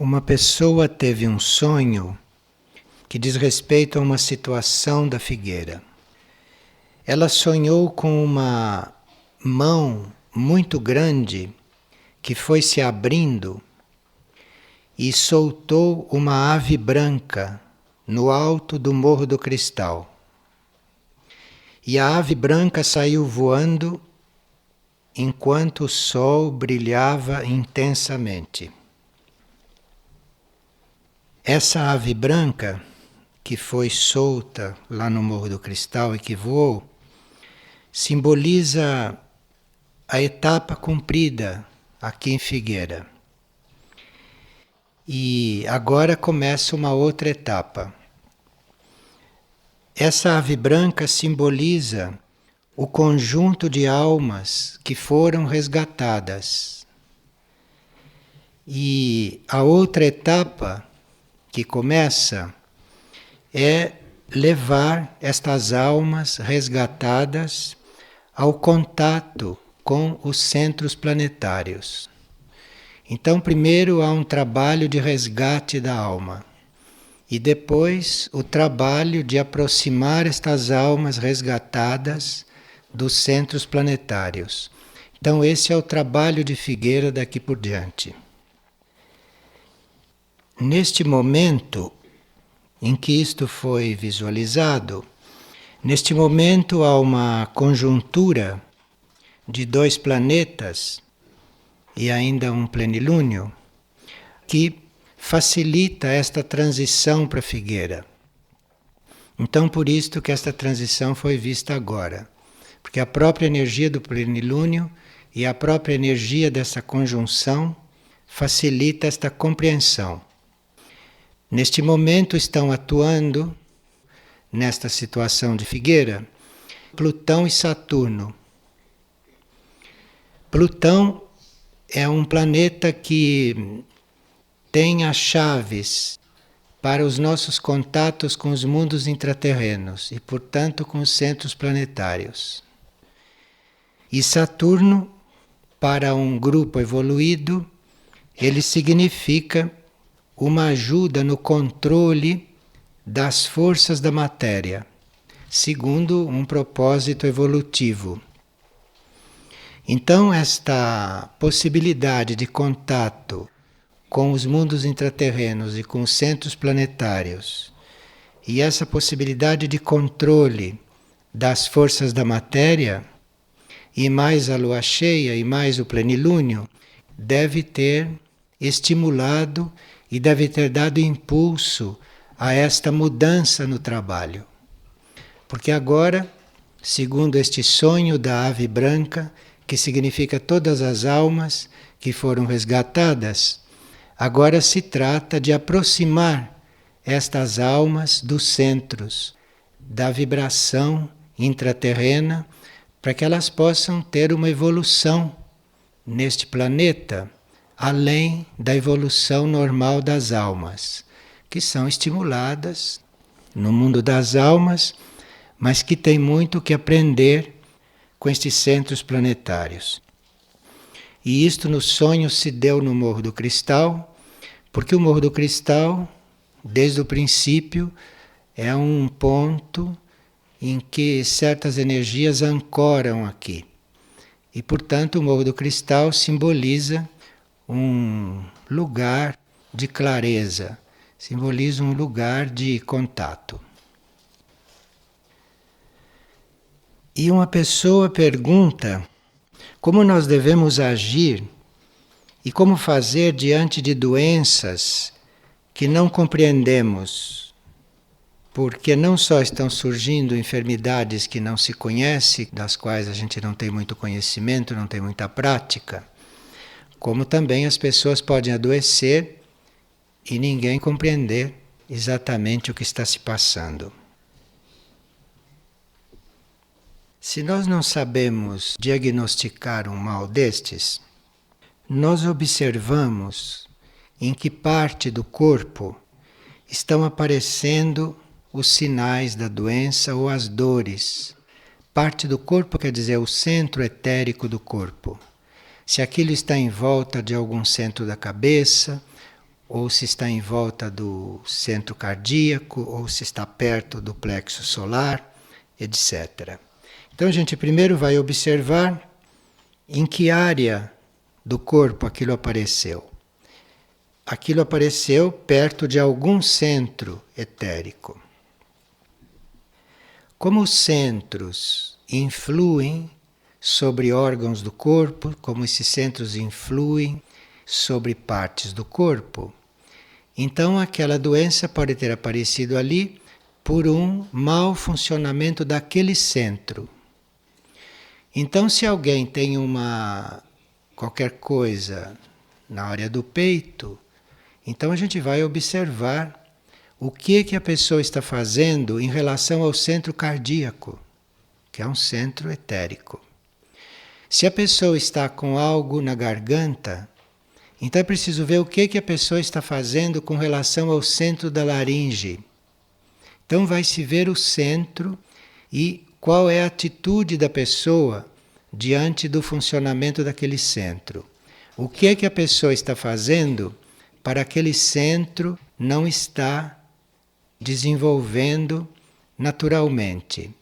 Uma pessoa teve um sonho que diz respeito a uma situação da figueira. Ela sonhou com uma mão muito grande que foi se abrindo e soltou uma ave branca no alto do Morro do Cristal. E a ave branca saiu voando enquanto o sol brilhava intensamente. Essa ave branca, que foi solta lá no Morro do Cristal e que voou, simboliza a etapa cumprida aqui em Figueira. E agora começa uma outra etapa. Essa ave branca simboliza o conjunto de almas que foram resgatadas. E a outra etapa que começa é levar estas almas resgatadas ao contato com os centros planetários. Então, primeiro há um trabalho de resgate da alma e depois o trabalho de aproximar estas almas resgatadas dos centros planetários. Então, esse é o trabalho de Figueira daqui por diante. Neste momento em que isto foi visualizado, neste momento há uma conjuntura de dois planetas e ainda um plenilúnio que facilita esta transição para Figueira. Então, por isto que esta transição foi vista agora, porque a própria energia do plenilúnio e a própria energia dessa conjunção facilita esta compreensão. Neste momento estão atuando, nesta situação de Figueira, Plutão e Saturno. Plutão é um planeta que tem as chaves para os nossos contatos com os mundos intraterrenos e, portanto, com os centros planetários. E Saturno, para um grupo evoluído, ele significa uma ajuda no controle das forças da matéria, segundo um propósito evolutivo. Então, esta possibilidade de contato com os mundos intraterrenos e com os centros planetários, e essa possibilidade de controle das forças da matéria, e mais a lua cheia e mais o plenilúnio, deve ter estimulado e deve ter dado impulso a esta mudança no trabalho. Porque agora, segundo este sonho da ave branca, que significa todas as almas que foram resgatadas, agora se trata de aproximar estas almas dos centros, da vibração intraterrena, para que elas possam ter uma evolução neste planeta, além da evolução normal das almas, que são estimuladas no mundo das almas, mas que tem muito que aprender com estes centros planetários. E isto no sonho se deu no Morro do Cristal, porque o Morro do Cristal, desde o princípio, é um ponto em que certas energias ancoram aqui. E, portanto, o Morro do Cristal simboliza um lugar de clareza, simboliza um lugar de contato. E uma pessoa pergunta como nós devemos agir e como fazer diante de doenças que não compreendemos, porque não só estão surgindo enfermidades que não se conhece, das quais a gente não tem muito conhecimento, não tem muita prática, como também as pessoas podem adoecer e ninguém compreender exatamente o que está se passando. Se nós não sabemos diagnosticar um mal destes, nós observamos em que parte do corpo estão aparecendo os sinais da doença ou as dores. Parte do corpo quer dizer o centro etérico do corpo. Se aquilo está em volta de algum centro da cabeça, ou se está em volta do centro cardíaco, ou se está perto do plexo solar, etc. Então a gente primeiro vai observar em que área do corpo aquilo apareceu. Aquilo apareceu perto de algum centro etérico. Como os centros influem sobre órgãos do corpo, como esses centros influem sobre partes do corpo, então aquela doença pode ter aparecido ali por um mau funcionamento daquele centro. Então, se alguém tem qualquer coisa na área do peito, então a gente vai observar o que a pessoa está fazendo em relação ao centro cardíaco, que é um centro etérico. Se a pessoa está com algo na garganta, então é preciso ver o que a pessoa está fazendo com relação ao centro da laringe. Então vai se ver o centro e qual é a atitude da pessoa diante do funcionamento daquele centro. O que a pessoa está fazendo para aquele centro não estar desenvolvendo naturalmente.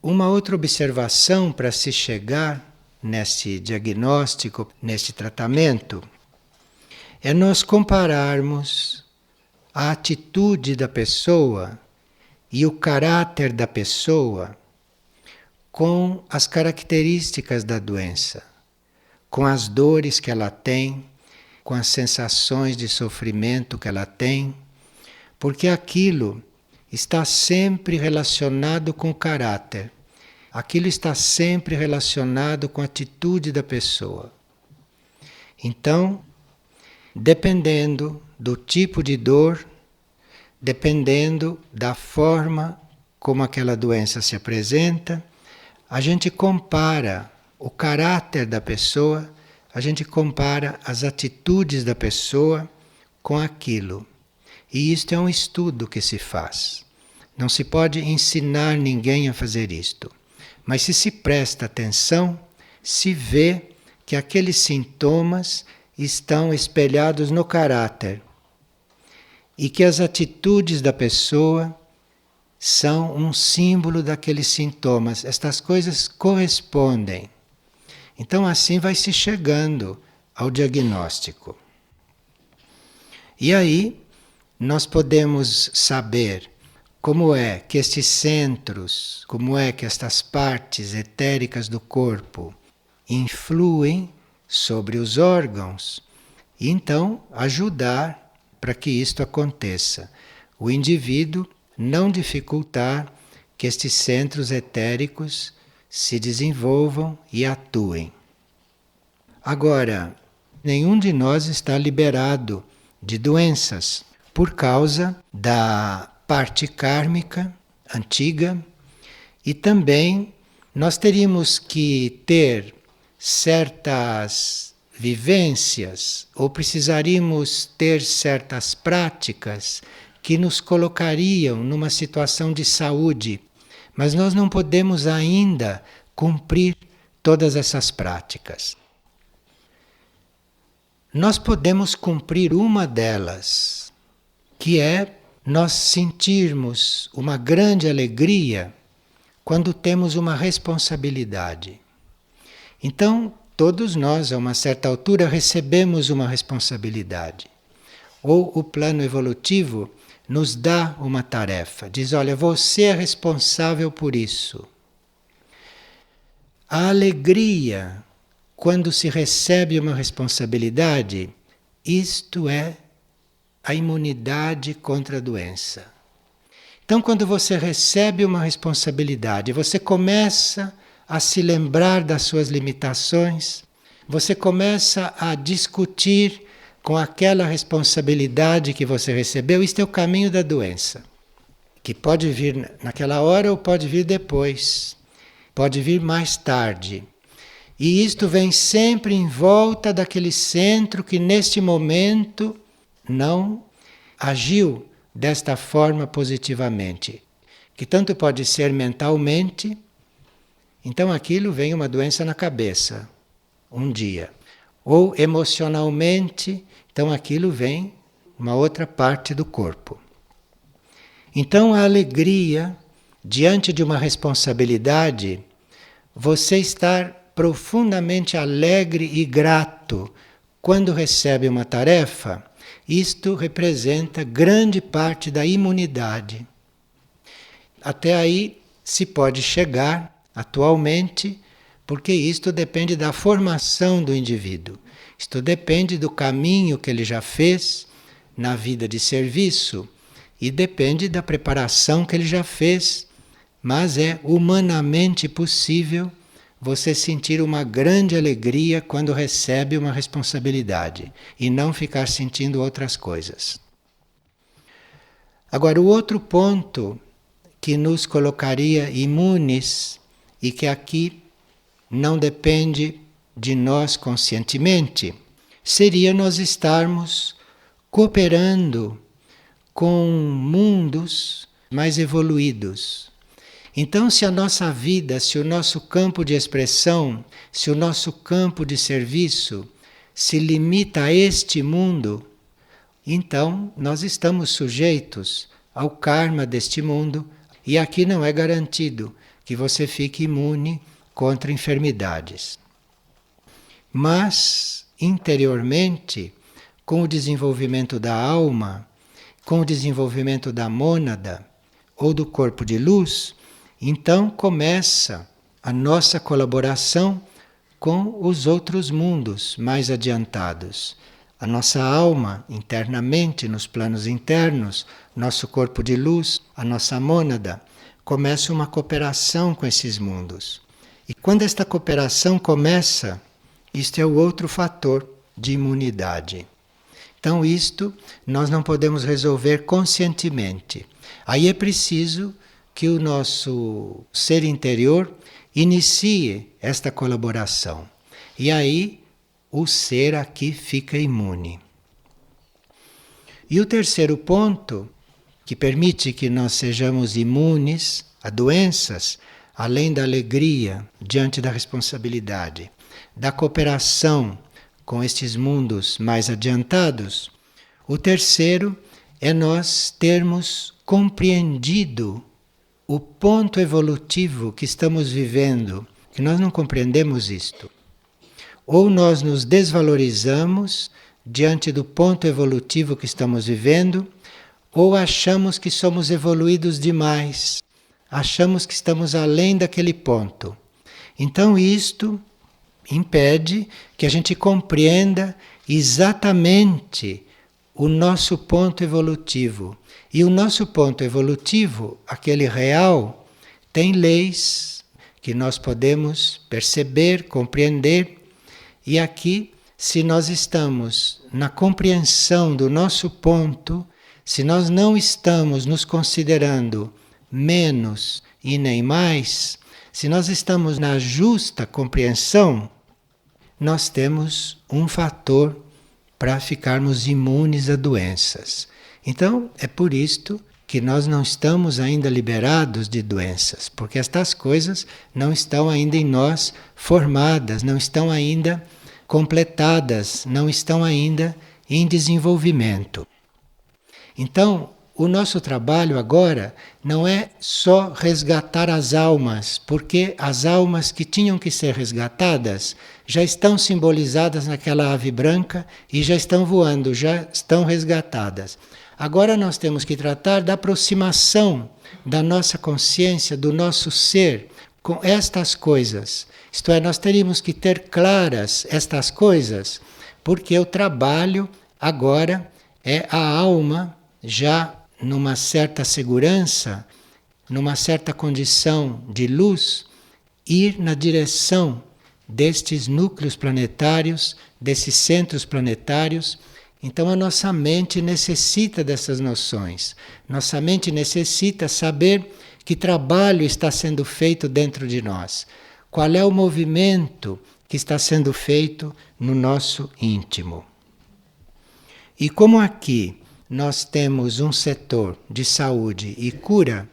Uma outra observação para se chegar nesse diagnóstico, nesse tratamento, é nós compararmos a atitude da pessoa e o caráter da pessoa com as características da doença, com as dores que ela tem, com as sensações de sofrimento que ela tem, porque aquilo está sempre relacionado com o caráter. Aquilo está sempre relacionado com a atitude da pessoa. Então, dependendo do tipo de dor, dependendo da forma como aquela doença se apresenta, a gente compara o caráter da pessoa, a gente compara as atitudes da pessoa com aquilo. E isto é um estudo que se faz. Não se pode ensinar ninguém a fazer isto. Mas se presta atenção, se vê que aqueles sintomas estão espelhados no caráter e que as atitudes da pessoa são um símbolo daqueles sintomas. Estas coisas correspondem. Então assim vai se chegando ao diagnóstico. E aí nós podemos saber como é que estes centros, como é que estas partes etéricas do corpo influem sobre os órgãos e então ajudar para que isto aconteça. O indivíduo não dificultar que estes centros etéricos se desenvolvam e atuem. Agora, nenhum de nós está liberado de doenças por causa da parte kármica antiga e também nós teríamos que ter certas vivências ou precisaríamos ter certas práticas que nos colocariam numa situação de saúde, mas nós não podemos ainda cumprir todas essas práticas. Nós podemos cumprir uma delas, que é nós sentirmos uma grande alegria quando temos uma responsabilidade. Então, todos nós, a uma certa altura, recebemos uma responsabilidade. Ou o plano evolutivo nos dá uma tarefa, diz: olha, você é responsável por isso. A alegria, quando se recebe uma responsabilidade, isto é a imunidade contra a doença. Então, quando você recebe uma responsabilidade, você começa a se lembrar das suas limitações, você começa a discutir com aquela responsabilidade que você recebeu. Isto é o caminho da doença, que pode vir naquela hora ou pode vir depois, pode vir mais tarde. E isto vem sempre em volta daquele centro que neste momento não agiu desta forma positivamente, que tanto pode ser mentalmente, então aquilo vem uma doença na cabeça, um dia, ou emocionalmente, então aquilo vem uma outra parte do corpo. Então a alegria diante de uma responsabilidade, você estar profundamente alegre e grato quando recebe uma tarefa, isto representa grande parte da imunidade. Até aí se pode chegar atualmente, porque isto depende da formação do indivíduo. Isto depende do caminho que ele já fez na vida de serviço e depende da preparação que ele já fez, mas é humanamente possível você sentir uma grande alegria quando recebe uma responsabilidade e não ficar sentindo outras coisas. Agora, o outro ponto que nos colocaria imunes e que aqui não depende de nós conscientemente, seria nós estarmos cooperando com mundos mais evoluídos. Então, se a nossa vida, se o nosso campo de expressão, se o nosso campo de serviço se limita a este mundo, então nós estamos sujeitos ao karma deste mundo e aqui não é garantido que você fique imune contra enfermidades. Mas, interiormente, com o desenvolvimento da alma, com o desenvolvimento da mônada ou do corpo de luz, então começa a nossa colaboração com os outros mundos mais adiantados. A nossa alma, internamente, nos planos internos, nosso corpo de luz, a nossa mônada, começa uma cooperação com esses mundos. E quando esta cooperação começa, isto é o outro fator de imunidade. Então isto nós não podemos resolver conscientemente. Aí é preciso que o nosso ser interior inicie esta colaboração. E aí o ser aqui fica imune. E o terceiro ponto, que permite que nós sejamos imunes a doenças, além da alegria diante da responsabilidade, da cooperação com estes mundos mais adiantados, o terceiro é nós termos compreendido o ponto evolutivo que estamos vivendo, que nós não compreendemos isto. Ou nós nos desvalorizamos diante do ponto evolutivo que estamos vivendo, ou achamos que somos evoluídos demais, achamos que estamos além daquele ponto. Então isto impede que a gente compreenda exatamente o nosso ponto evolutivo. E o nosso ponto evolutivo, aquele real, tem leis que nós podemos perceber, compreender. E aqui, se nós estamos na compreensão do nosso ponto, se nós não estamos nos considerando menos e nem mais, se nós estamos na justa compreensão, nós temos um fator para ficarmos imunes a doenças. Então, é por isto que nós não estamos ainda liberados de doenças, porque estas coisas não estão ainda em nós formadas, não estão ainda completadas, não estão ainda em desenvolvimento. Então, o nosso trabalho agora não é só resgatar as almas, porque as almas que tinham que ser resgatadas já estão simbolizadas naquela ave branca e já estão voando, já estão resgatadas. Agora nós temos que tratar da aproximação da nossa consciência, do nosso ser, com estas coisas. Isto é, nós teríamos que ter claras estas coisas, porque o trabalho agora é a alma já numa certa segurança, numa certa condição de luz, ir na direção destes núcleos planetários, desses centros planetários. Então a nossa mente necessita dessas noções. Nossa mente necessita saber que trabalho está sendo feito dentro de nós. Qual é o movimento que está sendo feito no nosso íntimo. E como aqui nós temos um setor de saúde e cura,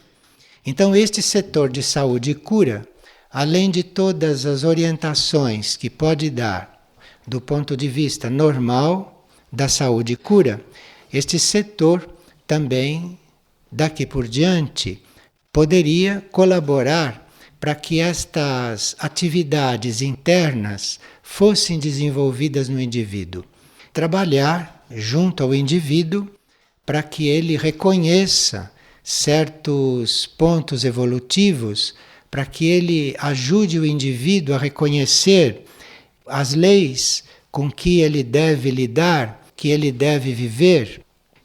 então este setor de saúde e cura, além de todas as orientações que pode dar do ponto de vista normal da saúde e cura, este setor também, daqui por diante, poderia colaborar para que estas atividades internas fossem desenvolvidas no indivíduo. Trabalhar junto ao indivíduo para que ele reconheça certos pontos evolutivos, para que ele ajude o indivíduo a reconhecer as leis com que ele deve lidar, que ele deve viver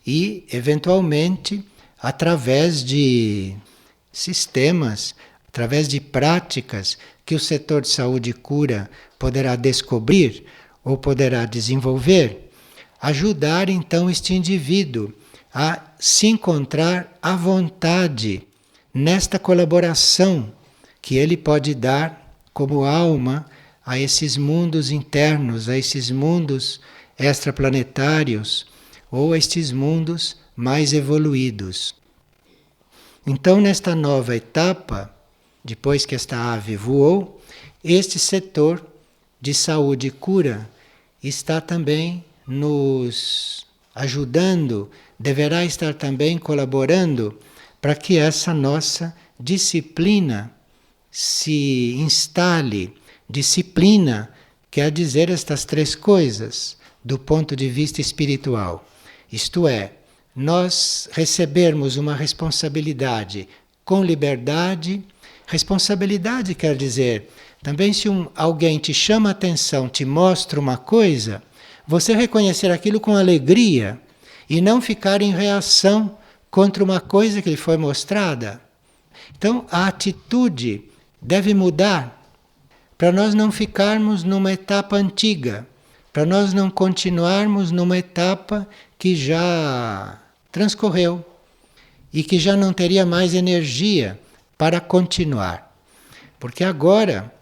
e, eventualmente, através de sistemas, através de práticas que o setor de saúde e cura poderá descobrir ou poderá desenvolver, ajudar então este indivíduo a se encontrar à vontade nesta colaboração que ele pode dar como alma a esses mundos internos, a esses mundos extraplanetários ou a estes mundos mais evoluídos. Então, nesta nova etapa, depois que esta ave voou, este setor de saúde e cura está também nos ajudando, deverá estar também colaborando para que essa nossa disciplina se instale. Disciplina quer dizer estas três coisas do ponto de vista espiritual. Isto é, nós recebermos uma responsabilidade com liberdade. Responsabilidade quer dizer, também se alguém te chama a atenção, te mostra uma coisa, você reconhecer aquilo com alegria e não ficar em reação contra uma coisa que lhe foi mostrada. Então a atitude deve mudar para nós não ficarmos numa etapa antiga, para nós não continuarmos numa etapa que já transcorreu e que já não teria mais energia para continuar. Porque agora,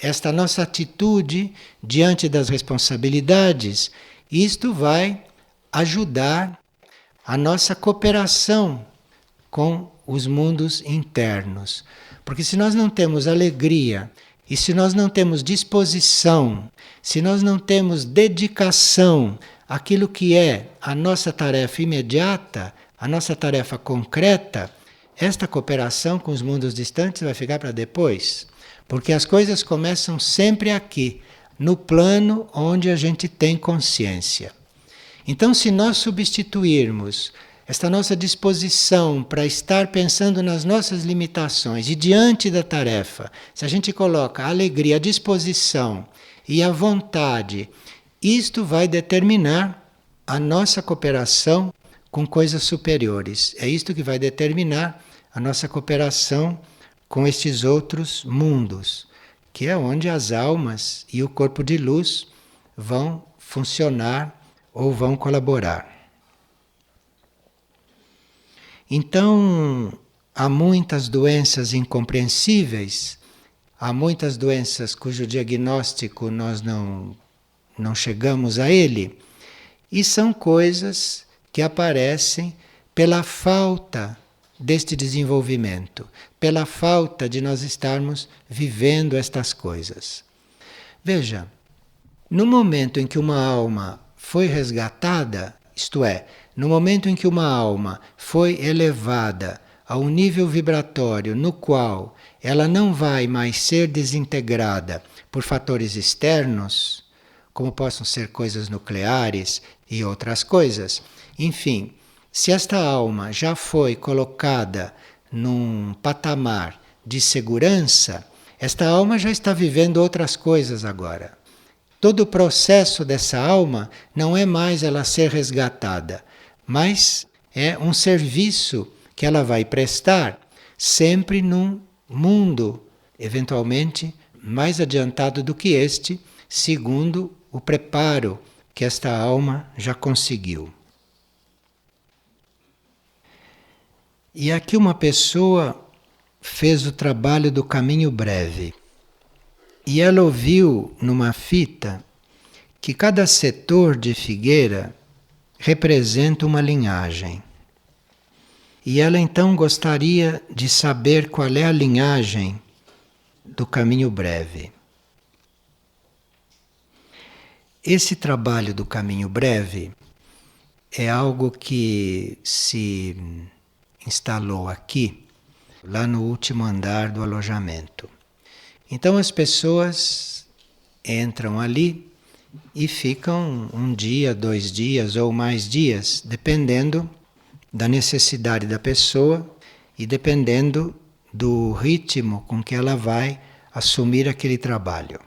esta nossa atitude diante das responsabilidades, isto vai ajudar a nossa cooperação com os mundos internos. Porque se nós não temos alegria, e se nós não temos disposição, se nós não temos dedicação àquilo que é a nossa tarefa imediata, a nossa tarefa concreta, esta cooperação com os mundos distantes vai ficar para depois. Porque as coisas começam sempre aqui, no plano onde a gente tem consciência. Então, se nós substituirmos esta nossa disposição para estar pensando nas nossas limitações e diante da tarefa, se a gente coloca a alegria, a disposição e a vontade, isto vai determinar a nossa cooperação com coisas superiores. É isto que vai determinar a nossa cooperação com estes outros mundos, que é onde as almas e o corpo de luz vão funcionar ou vão colaborar. Então, há muitas doenças incompreensíveis, há muitas doenças cujo diagnóstico nós não chegamos a ele, e são coisas que aparecem pela falta deste desenvolvimento, pela falta de nós estarmos vivendo estas coisas. Veja, no momento em que uma alma foi resgatada, isto é, no momento em que uma alma foi elevada a um nível vibratório no qual ela não vai mais ser desintegrada por fatores externos, como possam ser coisas nucleares e outras coisas, enfim, se esta alma já foi colocada num patamar de segurança, esta alma já está vivendo outras coisas agora. Todo o processo dessa alma não é mais ela ser resgatada, mas é um serviço que ela vai prestar sempre num mundo, eventualmente, mais adiantado do que este, segundo o preparo que esta alma já conseguiu. E aqui uma pessoa fez o trabalho do caminho breve. E ela ouviu numa fita que cada setor de figueira representa uma linhagem. E ela então gostaria de saber qual é a linhagem do caminho breve. Esse trabalho do caminho breve é algo que se instalou aqui, lá no último andar do alojamento. Então as pessoas entram ali e ficam um dia, 2 dias ou mais dias, dependendo da necessidade da pessoa e dependendo do ritmo com que ela vai assumir aquele trabalho.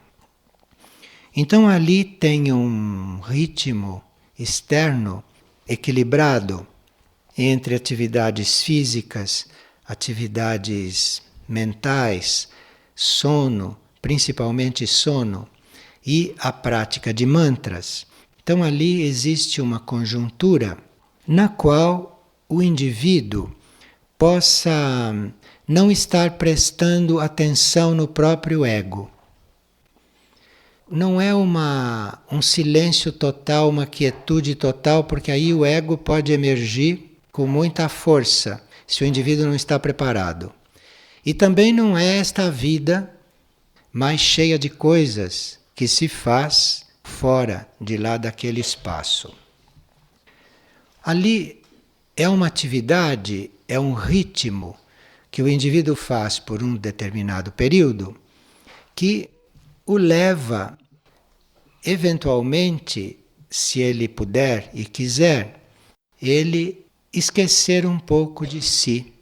Então ali tem um ritmo externo equilibrado entre atividades físicas, atividades mentais, sono, principalmente sono, e a prática de mantras. Então ali existe uma conjuntura na qual o indivíduo possa não estar prestando atenção no próprio ego. Não é um silêncio total, uma quietude total, porque aí o ego pode emergir com muita força, se o indivíduo não está preparado. E também não é esta vida mais cheia de coisas que se faz fora de lá daquele espaço. Ali é uma atividade, é um ritmo que o indivíduo faz por um determinado período que o leva, eventualmente, se ele puder e quiser, ele esquecer um pouco de si.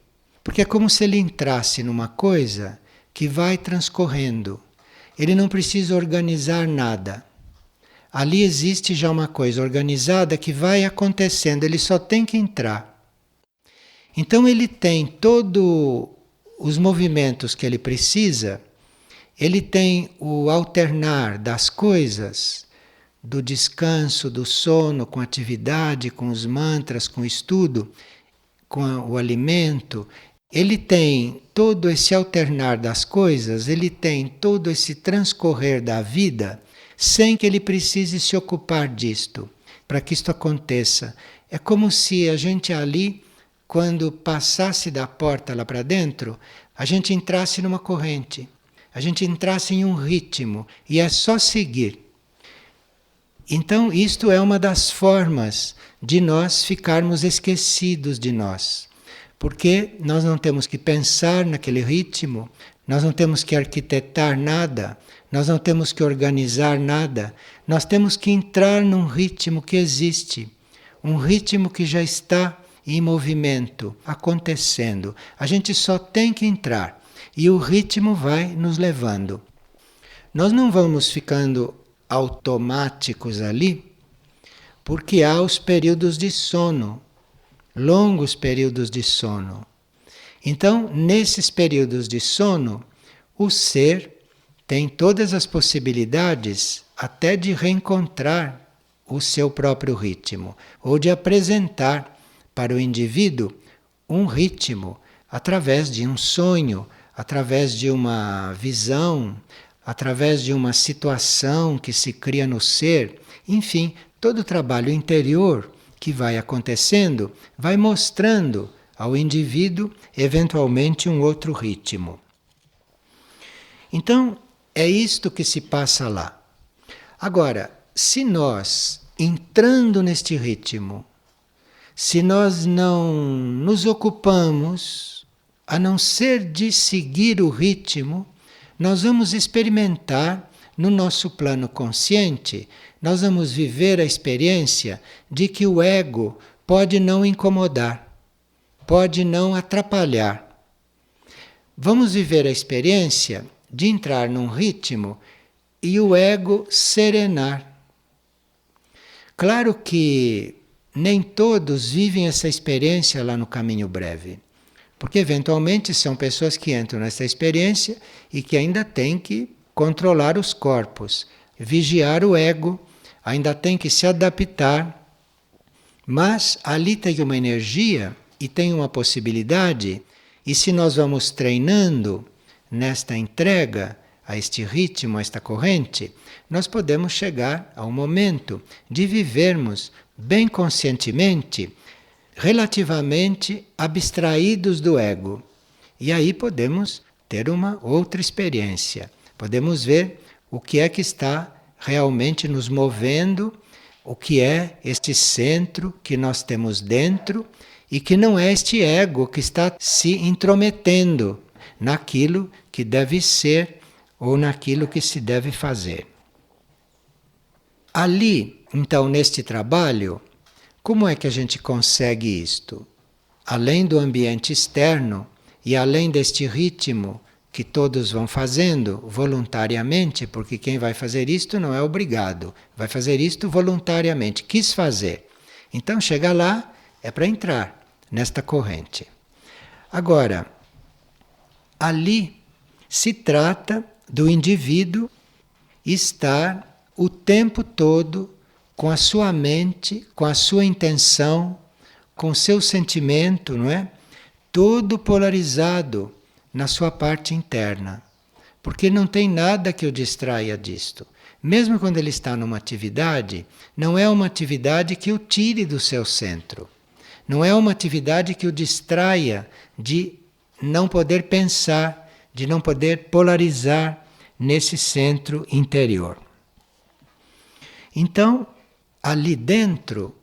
Porque é como se ele entrasse numa coisa que vai transcorrendo. Ele não precisa organizar nada. Ali existe já uma coisa organizada que vai acontecendo, ele só tem que entrar. Então ele tem todos os movimentos que ele precisa, ele tem o alternar das coisas, do descanso, do sono, com atividade, com os mantras, com o estudo, com o alimento. Ele tem todo esse alternar das coisas, ele tem todo esse transcorrer da vida, sem que ele precise se ocupar disto, para que isto aconteça. É como se a gente ali, quando passasse da porta lá para dentro, a gente entrasse numa corrente, a gente entrasse em um ritmo, e é só seguir. Então, isto é uma das formas de nós ficarmos esquecidos de nós. Porque nós não temos que pensar naquele ritmo, nós não temos que arquitetar nada, nós não temos que organizar nada, nós temos que entrar num ritmo que existe, um ritmo que já está em movimento, acontecendo. A gente só tem que entrar e o ritmo vai nos levando. Nós não vamos ficando automáticos ali, porque há os períodos de sono, longos períodos de sono. Então, nesses períodos de sono, o ser tem todas as possibilidades até de reencontrar o seu próprio ritmo, ou de apresentar para o indivíduo um ritmo através de um sonho, através de uma visão, através de uma situação que se cria no ser. Enfim, todo o trabalho interior que vai acontecendo vai mostrando ao indivíduo eventualmente um outro ritmo. Então, é isto que se passa lá. Agora, se nós, entrando neste ritmo, se nós não nos ocupamos, a não ser de seguir o ritmo, nós vamos experimentar no nosso plano consciente, nós vamos viver a experiência de que o ego pode não incomodar, pode não atrapalhar. Vamos viver a experiência de entrar num ritmo e o ego serenar. Claro que nem todos vivem essa experiência lá no caminho breve, porque eventualmente são pessoas que entram nessa experiência e que ainda têm que controlar os corpos, vigiar o ego, ainda têm que se adaptar, mas ali tem uma energia e tem uma possibilidade, e se nós vamos treinando nesta entrega a este ritmo, a esta corrente, nós podemos chegar ao momento de vivermos bem conscientemente, relativamente abstraídos do ego. E aí podemos ter uma outra experiência. Podemos ver o que é que está realmente nos movendo o que é este centro que nós temos dentro e que não é este ego que está se intrometendo naquilo que deve ser ou naquilo que se deve fazer. Ali, então, neste trabalho, como é que a gente consegue isto? Além do ambiente externo e além deste ritmo que todos vão fazendo voluntariamente, porque quem vai fazer isto não é obrigado, vai fazer isto voluntariamente, quis fazer. Então chega lá, é para entrar nesta corrente. Agora, ali se trata do indivíduo estar o tempo todo com a sua mente, com a sua intenção, com o seu sentimento, não é? Todo polarizado na sua parte interna, porque não tem nada que o distraia disto. Mesmo quando ele está numa atividade, não é uma atividade que o tire do seu centro. Não é uma atividade que o distraia de não poder pensar, de não poder polarizar nesse centro interior. Então, ali dentro,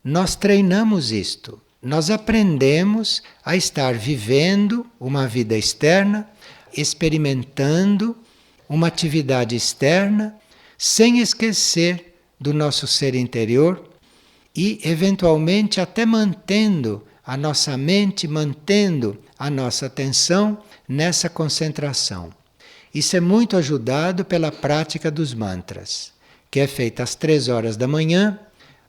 nós treinamos isto. Nós aprendemos a estar vivendo uma vida externa, experimentando uma atividade externa, sem esquecer do nosso ser interior e, eventualmente, até mantendo a nossa mente, mantendo a nossa atenção nessa concentração. Isso é muito ajudado pela prática dos mantras, que é feita às 3 horas da manhã,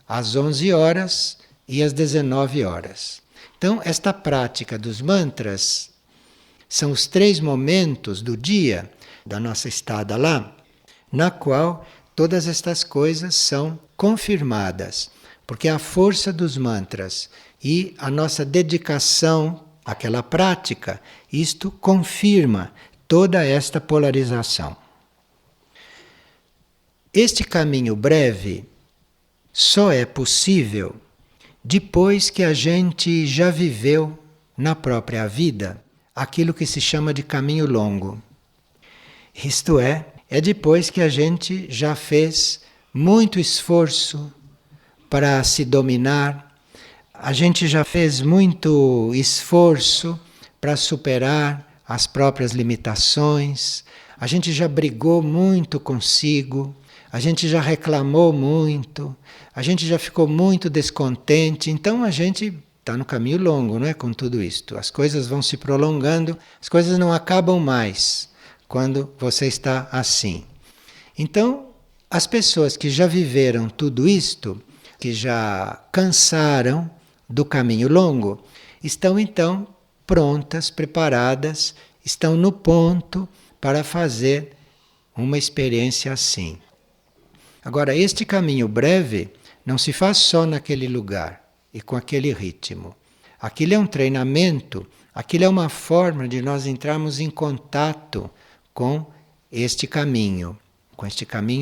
às 11 horas e às 19 horas. Então, esta prática dos mantras são os 3 momentos do dia da nossa estada lá, na qual todas estas coisas são confirmadas, porque a força dos mantras e a nossa dedicação àquela prática, isto confirma toda esta polarização. Este caminho breve só é possível depois que a gente já viveu na própria vida aquilo que se chama de caminho longo. Isto é depois que a gente já fez muito esforço para se dominar, a gente já fez muito esforço para superar as próprias limitações, a gente já brigou muito consigo, a gente já reclamou muito, a gente já ficou muito descontente, então a gente está no caminho longo, não é? Com tudo isto. As coisas vão se prolongando, as coisas não acabam mais quando você está assim. Então, as pessoas que já viveram tudo isto, que já cansaram do caminho longo, estão então prontas, preparadas, estão no ponto para fazer uma experiência assim. Agora, este caminho breve não se faz só naquele lugar e com aquele ritmo. Aquilo é um treinamento, aquilo é uma forma de nós entrarmos em contato com este caminho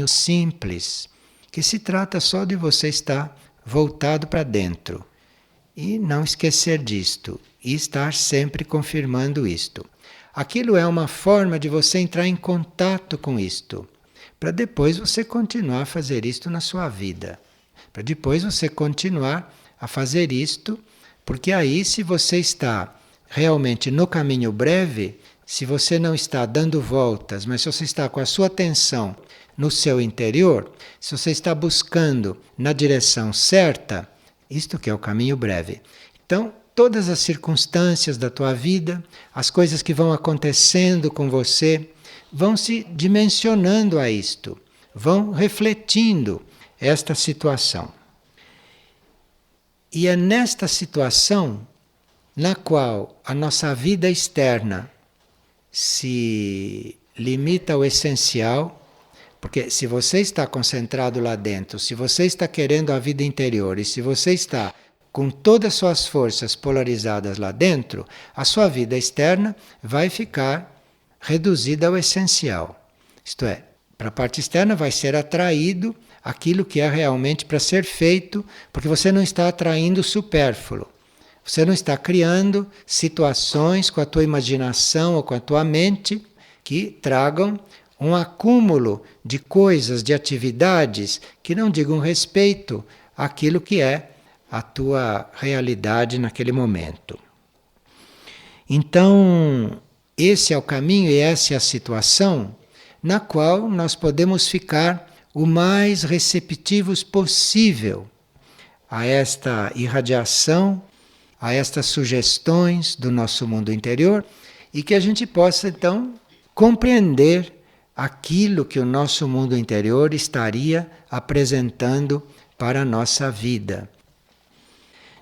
simples, que se trata só de você estar voltado para dentro e não esquecer disto e estar sempre confirmando isto. Aquilo é uma forma de você entrar em contato com isto, para depois você continuar a fazer isto na sua vida. Para depois você continuar a fazer isto, porque aí se você está realmente no caminho breve, se você não está dando voltas, mas se você está com a sua atenção no seu interior, se você está buscando na direção certa, isto que é o caminho breve. Então, todas as circunstâncias da tua vida, as coisas que vão acontecendo com você, vão se dimensionando a isto, vão refletindo esta situação. E é nesta situação na qual a nossa vida externa se limita ao essencial, porque se você está concentrado lá dentro, se você está querendo a vida interior e se você está com todas as suas forças polarizadas lá dentro, a sua vida externa vai ficar reduzida ao essencial. Isto é, para a parte externa vai ser atraído aquilo que é realmente para ser feito, porque você não está atraindo o supérfluo. Você não está criando situações com a tua imaginação ou com a tua mente que tragam um acúmulo de coisas, de atividades que não digam respeito àquilo que é a tua realidade naquele momento. Então, esse é o caminho e essa é a situação na qual nós podemos ficar o mais receptivos possível a esta irradiação, a estas sugestões do nosso mundo interior e que a gente possa então compreender aquilo que o nosso mundo interior estaria apresentando para a nossa vida.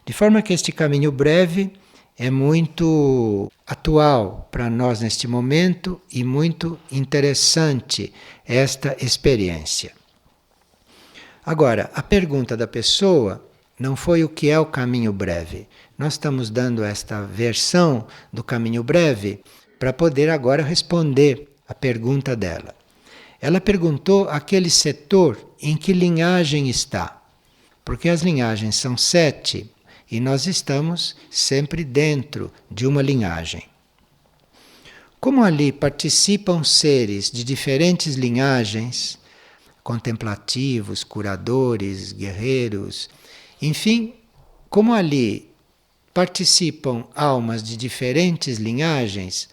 De forma que este caminho breve é muito atual para nós neste momento e muito interessante esta experiência. Agora, a pergunta da pessoa não foi o que é o caminho breve. Nós estamos dando esta versão do caminho breve para poder agora responder a pergunta dela. Ela perguntou aquele setor em que linhagem está, porque as linhagens são 7 e nós estamos sempre dentro de uma linhagem. Como ali participam seres de diferentes linhagens, contemplativos, curadores, guerreiros, enfim, como ali participam almas de diferentes linhagens,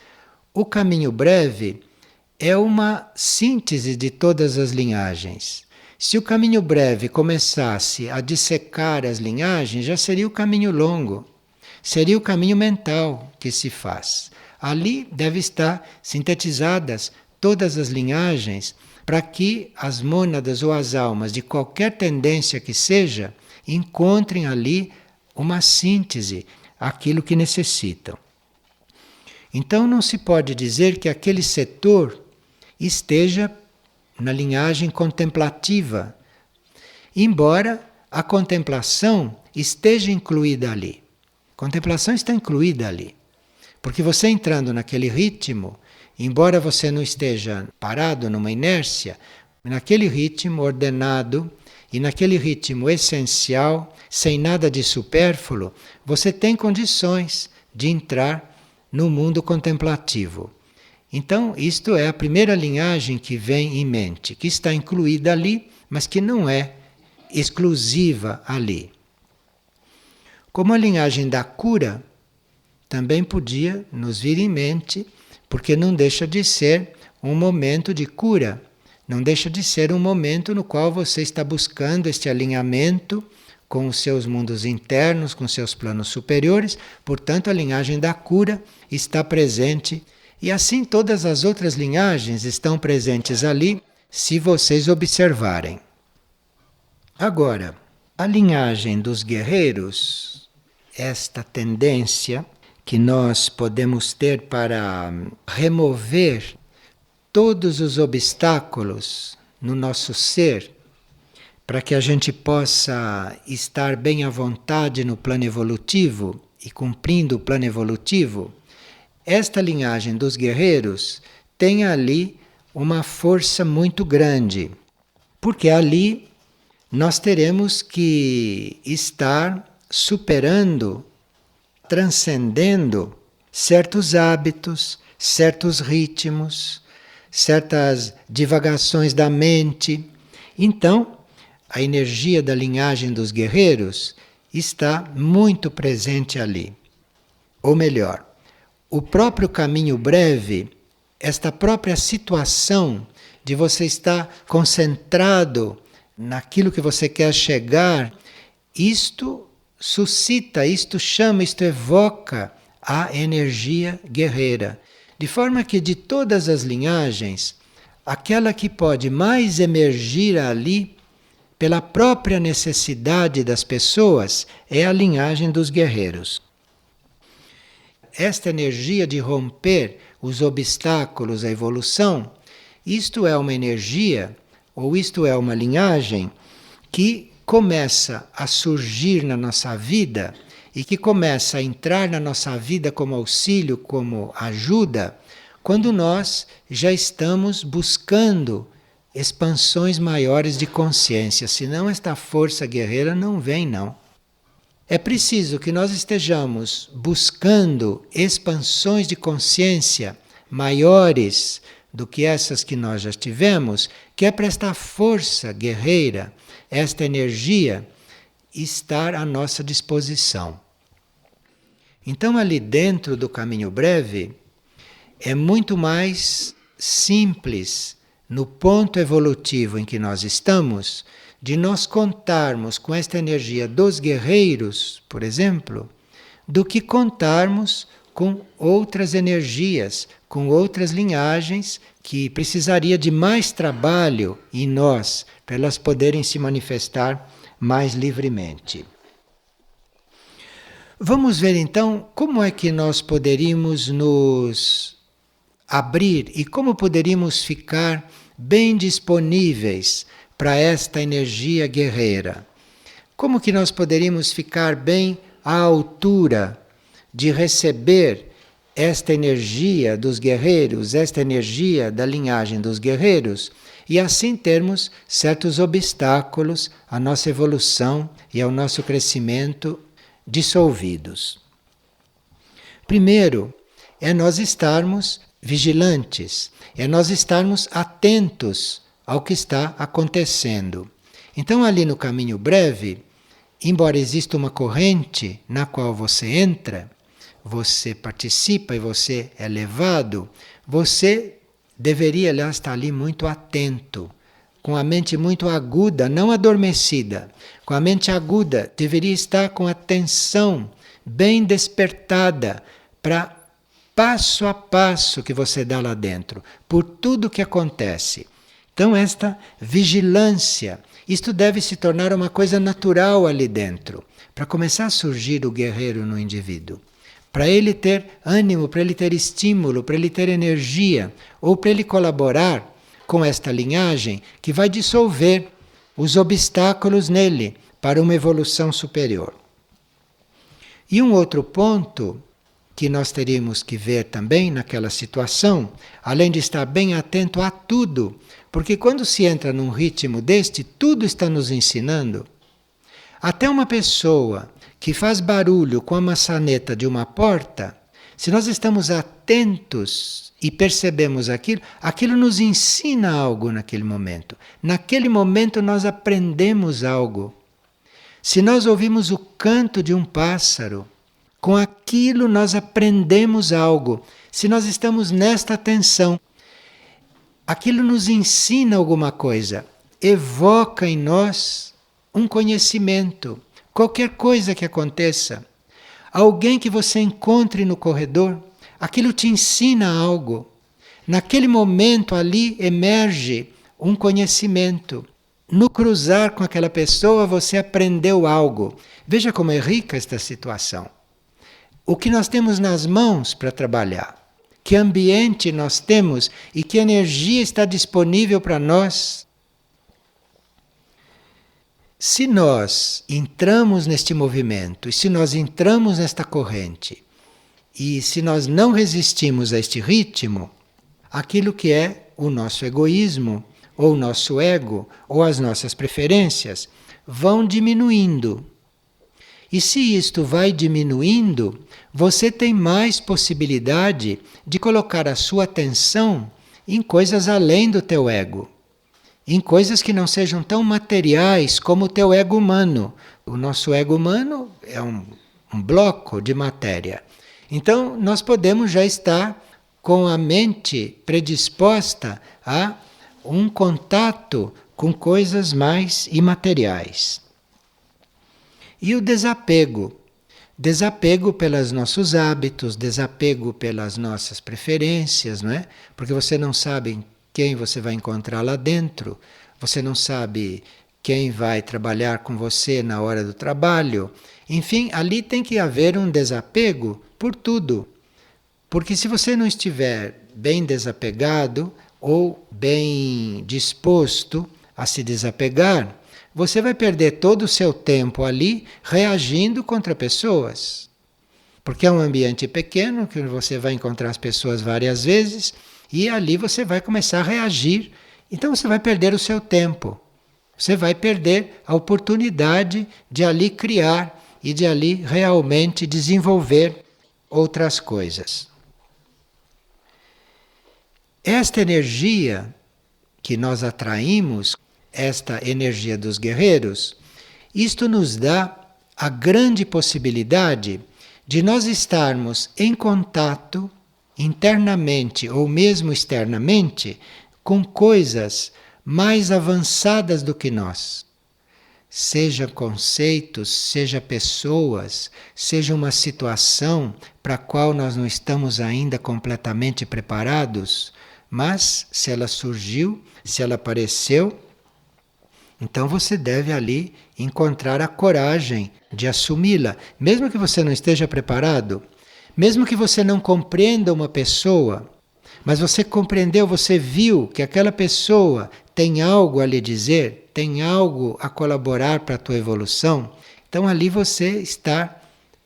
o caminho breve é uma síntese de todas as linhagens. Se o caminho breve começasse a dissecar as linhagens, já seria o caminho longo, seria o caminho mental que se faz. Ali deve estar sintetizadas todas as linhagens para que as mônadas ou as almas de qualquer tendência que seja encontrem ali uma síntese, aquilo que necessitam. Então não se pode dizer que aquele setor esteja na linhagem contemplativa, embora a contemplação esteja incluída ali. A contemplação está incluída ali. Porque você entrando naquele ritmo, embora você não esteja parado numa inércia, naquele ritmo ordenado e naquele ritmo essencial, sem nada de supérfluo, você tem condições de entrar no mundo contemplativo. Então, isto é a primeira linhagem que vem em mente, que está incluída ali, mas que não é exclusiva ali. Como a linhagem da cura, também podia nos vir em mente, porque não deixa de ser um momento de cura, não deixa de ser um momento no qual você está buscando este alinhamento com os seus mundos internos, com seus planos superiores, portanto a linhagem da cura está presente. E assim todas as outras linhagens estão presentes ali, se vocês observarem. Agora, a linhagem dos guerreiros, esta tendência que nós podemos ter para remover todos os obstáculos no nosso ser, para que a gente possa estar bem à vontade no plano evolutivo e cumprindo o plano evolutivo, esta linhagem dos guerreiros tem ali uma força muito grande, porque ali nós teremos que estar superando, transcendendo certos hábitos, certos ritmos, certas divagações da mente. Então, a energia da linhagem dos guerreiros está muito presente ali. Ou melhor, o próprio caminho breve, esta própria situação de você estar concentrado naquilo que você quer chegar, isto suscita, isto chama, isto evoca a energia guerreira. De forma que de todas as linhagens, aquela que pode mais emergir ali, pela própria necessidade das pessoas, é a linhagem dos guerreiros. Esta energia de romper os obstáculos à evolução, isto é uma energia, ou isto é uma linhagem, que começa a surgir na nossa vida e que começa a entrar na nossa vida como auxílio, como ajuda, quando nós já estamos buscando expansões maiores de consciência. Senão esta força guerreira não vem, não. É preciso que nós estejamos buscando expansões de consciência maiores do que essas que nós já tivemos, que é para esta força guerreira, esta energia, estar à nossa disposição. Então, ali dentro do caminho breve, é muito mais simples, no ponto evolutivo em que nós estamos, de nós contarmos com esta energia dos guerreiros, por exemplo, do que contarmos com outras energias, com outras linhagens que precisaria de mais trabalho em nós para elas poderem se manifestar mais livremente. Vamos ver então como é que nós poderíamos nos abrir e como poderíamos ficar bem disponíveis para esta energia guerreira. Como que nós poderíamos ficar bem à altura de receber esta energia dos guerreiros, esta energia da linhagem dos guerreiros, e assim termos certos obstáculos à nossa evolução e ao nosso crescimento dissolvidos. Primeiro, é nós estarmos vigilantes, é nós estarmos atentos ao que está acontecendo. Então, ali no caminho breve, embora exista uma corrente na qual você entra, você participa e você é levado, você deveria estar ali muito atento, com a mente muito aguda, não adormecida, com a mente aguda, deveria estar com a atenção bem despertada para passo a passo que você dá lá dentro, por tudo que acontece. Então, esta vigilância, isto deve se tornar uma coisa natural ali dentro, para começar a surgir o guerreiro no indivíduo. Para ele ter ânimo, para ele ter estímulo, para ele ter energia, ou para ele colaborar com esta linhagem que vai dissolver os obstáculos nele para uma evolução superior. E um outro ponto que nós teríamos que ver também naquela situação, além de estar bem atento a tudo, porque quando se entra num ritmo deste, tudo está nos ensinando. Até uma pessoa que faz barulho com a maçaneta de uma porta, se nós estamos atentos e percebemos aquilo, aquilo nos ensina algo naquele momento. Naquele momento nós aprendemos algo. Se nós ouvimos o canto de um pássaro, com aquilo nós aprendemos algo. Se nós estamos nesta atenção, aquilo nos ensina alguma coisa, evoca em nós um conhecimento. Qualquer coisa que aconteça, alguém que você encontre no corredor, aquilo te ensina algo. Naquele momento ali emerge um conhecimento. No cruzar com aquela pessoa você aprendeu algo. Veja como é rica esta situação. O que nós temos nas mãos para trabalhar, que ambiente nós temos e que energia está disponível para nós. Se nós entramos neste movimento, e se nós entramos nesta corrente, e se nós não resistimos a este ritmo, aquilo que é o nosso egoísmo, ou o nosso ego, ou as nossas preferências, vão diminuindo. E se isto vai diminuindo, você tem mais possibilidade de colocar a sua atenção em coisas além do teu ego. Em coisas que não sejam tão materiais como o teu ego humano. O nosso ego humano é um bloco de matéria. Então, nós podemos já estar com a mente predisposta a um contato com coisas mais imateriais. E o desapego. Desapego pelos nossos hábitos, desapego pelas nossas preferências, não é? Porque você não sabe quem você vai encontrar lá dentro, você não sabe quem vai trabalhar com você na hora do trabalho. Enfim, ali tem que haver um desapego por tudo. Porque se você não estiver bem desapegado ou bem disposto a se desapegar, você vai perder todo o seu tempo ali reagindo contra pessoas. Porque é um ambiente pequeno, que você vai encontrar as pessoas várias vezes, e ali você vai começar a reagir. Então você vai perder o seu tempo. Você vai perder a oportunidade de ali criar e de ali realmente desenvolver outras coisas. Esta energia que nós atraímos, esta energia dos guerreiros, isto nos dá a grande possibilidade de nós estarmos em contato internamente ou mesmo externamente com coisas mais avançadas do que nós. Seja conceitos, seja pessoas, seja uma situação para a qual nós não estamos ainda completamente preparados, mas se ela surgiu, se ela apareceu, então você deve ali encontrar a coragem de assumi-la, mesmo que você não esteja preparado, mesmo que você não compreenda uma pessoa, mas você compreendeu, você viu que aquela pessoa tem algo a lhe dizer, tem algo a colaborar para a tua evolução, então ali você está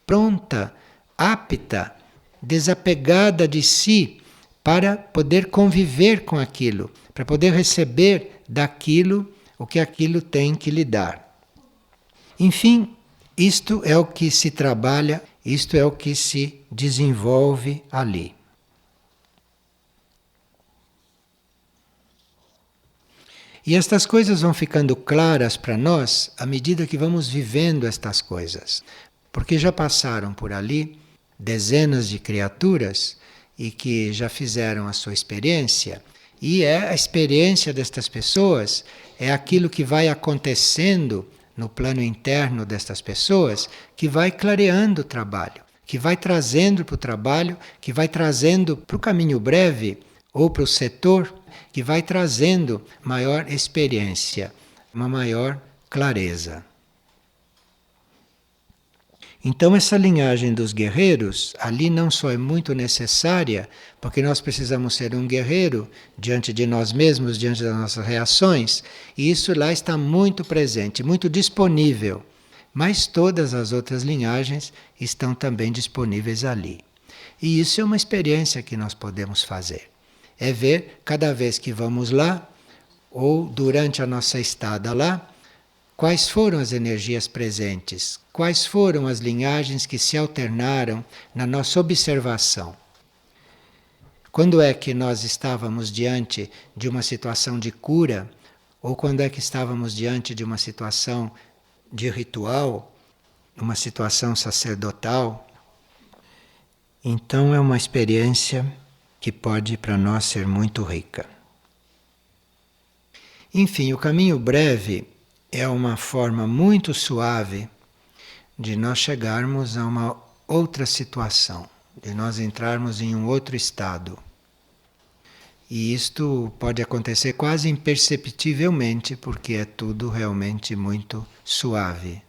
pronta, apta, desapegada de si para poder conviver com aquilo, para poder receber daquilo o que aquilo tem que lhe dar. Enfim, isto é o que se trabalha, isto é o que se desenvolve ali. E estas coisas vão ficando claras para nós à medida que vamos vivendo estas coisas. Porque já passaram por ali dezenas de criaturas e que já fizeram a sua experiência, e a experiência destas pessoas é aquilo que vai acontecendo no plano interno destas pessoas, que vai clareando o trabalho, que vai trazendo para o trabalho, que vai trazendo para o caminho breve ou para o setor, que vai trazendo maior experiência, uma maior clareza. Então essa linhagem dos guerreiros ali não só é muito necessária, porque nós precisamos ser um guerreiro diante de nós mesmos, diante das nossas reações, e isso lá está muito presente, muito disponível, mas todas as outras linhagens estão também disponíveis ali. E isso é uma experiência que nós podemos fazer. É ver cada vez que vamos lá, ou durante a nossa estada lá, quais foram as energias presentes, quais foram as linhagens que se alternaram na nossa observação. Quando é que nós estávamos diante de uma situação de cura, ou quando é que estávamos diante de uma situação de ritual, uma situação sacerdotal. Então é uma experiência que pode para nós ser muito rica. Enfim, o caminho breve é uma forma muito suave de nós chegarmos a uma outra situação, de nós entrarmos em um outro estado. E isto pode acontecer quase imperceptivelmente, porque é tudo realmente muito suave.